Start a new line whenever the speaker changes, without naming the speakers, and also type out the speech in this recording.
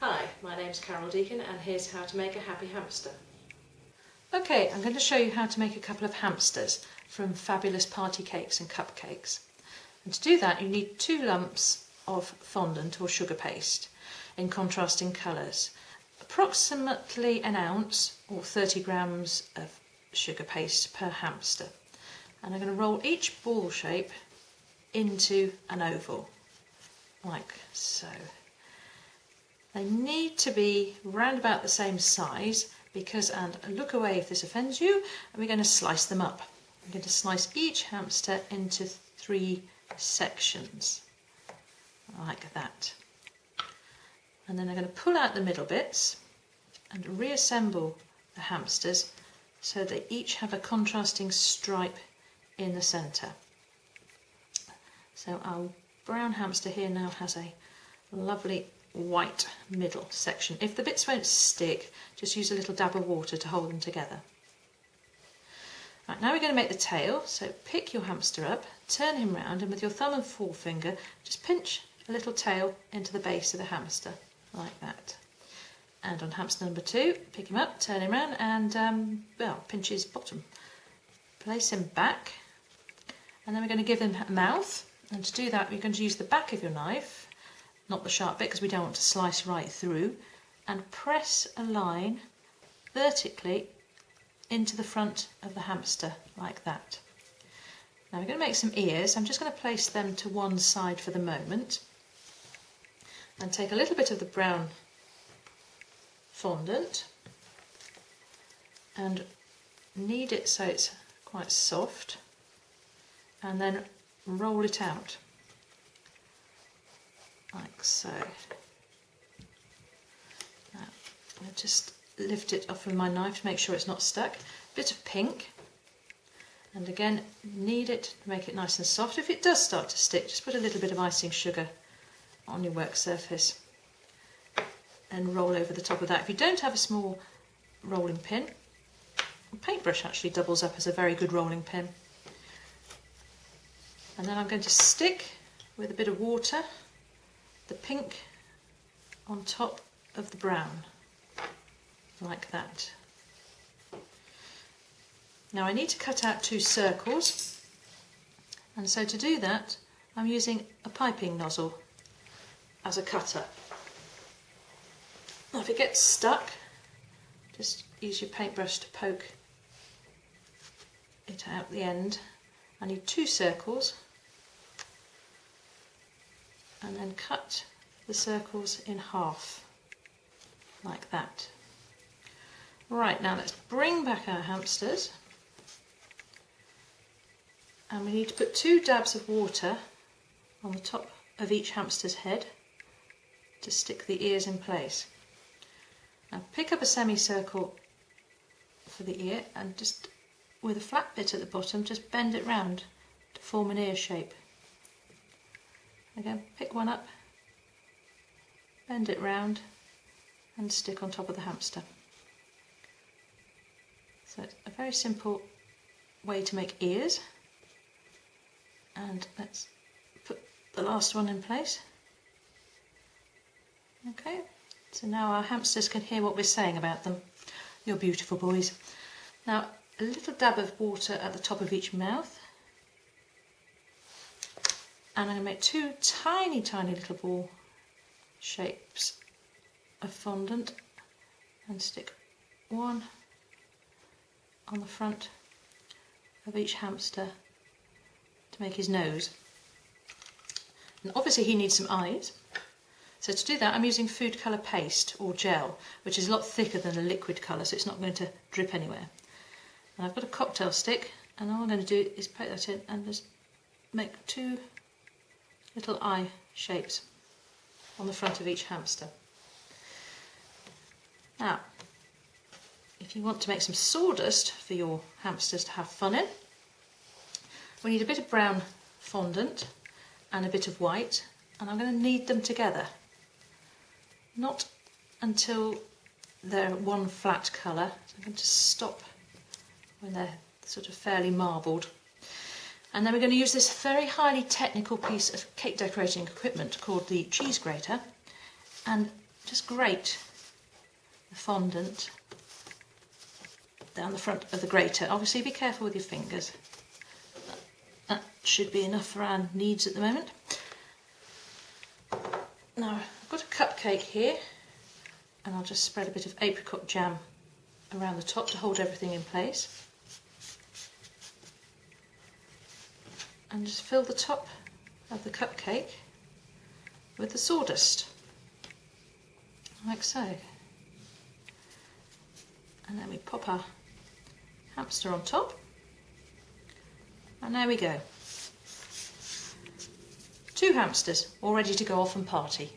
Hi, my name's Deacon and here's how to make a happy hamster. Okay, I'm going to show you how to make a couple of hamsters from fabulous party cakes and cupcakes. And to do that you need 2 lumps of fondant or sugar paste in contrasting colours, approximately an ounce or 30 grams of sugar paste per hamster. And I'm going to roll each ball shape into an oval, like so. They need to be round about the same size because, and look away if this offends you, and we're going to slice them up. I'm going to slice each hamster into 3 sections, like that. And then I'm going to pull out the middle bits and reassemble the hamsters so they each have a contrasting stripe in the centre. So our brown hamster here now has a lovely white middle section. If the bits won't stick, just use a little dab of water to hold them together. Right, now we're going to make the tail, so pick your hamster up, turn him round, and with your thumb and forefinger just pinch a little tail into the base of the hamster, like that. And on hamster number 2, pick him up, turn him round, and pinch his bottom. Place him back, and then we're going to give him a mouth, and to do that we're going to use the back of your knife, not the sharp bit because we don't want to slice right through, and press a line vertically into the front of the hamster, like that. Now we're going to make some ears. I'm just going to place them to one side for the moment and take a little bit of the brown fondant and knead it so it's quite soft, and then roll it out like so. Now I'll just lift it off with my knife to make sure it's not stuck. Bit of pink, and again knead it to make it nice and soft. If it does start to stick, just put a little bit of icing sugar on your work surface and roll over the top of that. If you don't have a small rolling pin, a paintbrush actually doubles up as a very good rolling pin. And then I'm going to stick with a bit of water the pink on top of the brown, like that. Now I need to cut out 2 circles, and so to do that I'm using a piping nozzle as a cutter. Now if it gets stuck, just use your paintbrush to poke it out the end. I need 2 circles, and then cut the circles in half, like that. Right, now let's bring back our hamsters, and we need to put 2 dabs of water on the top of each hamster's head to stick the ears in place. Now pick up a semicircle for the ear and just with a flat bit at the bottom just bend it round to form an ear shape. Again, pick one up, bend it round and stick on top of the hamster. So it's a very simple way to make ears, and let's put the last one in place. Okay, so now our hamsters can hear what we're saying about them. You're beautiful boys. Now a little dab of water at the top of each mouth, and I'm going to make 2 tiny little ball shapes of fondant and stick one on the front of each hamster to make his nose. And obviously he needs some eyes, so to do that I'm using food colour paste or gel, which is a lot thicker than a liquid colour, so it's not going to drip anywhere. And I've got a cocktail stick, and all I'm going to do is poke that in and just make 2 little eye shapes on the front of each hamster. Now, if you want to make some sawdust for your hamsters to have fun in, we need a bit of brown fondant and a bit of white, and I'm going to knead them together. Not until they're one flat colour, so I'm going to stop when they're sort of fairly marbled. And then we're going to use this very highly technical piece of cake decorating equipment called the cheese grater, and just grate the fondant down the front of the grater. Obviously be careful with your fingers. That should be enough for our needs at the moment. Now I've got a cupcake here, and I'll just spread a bit of apricot jam around the top to hold everything in place. And just fill the top of the cupcake with the sawdust, like so. And then we pop our hamster on top, and there we go. 2 hamsters all ready to go off and party.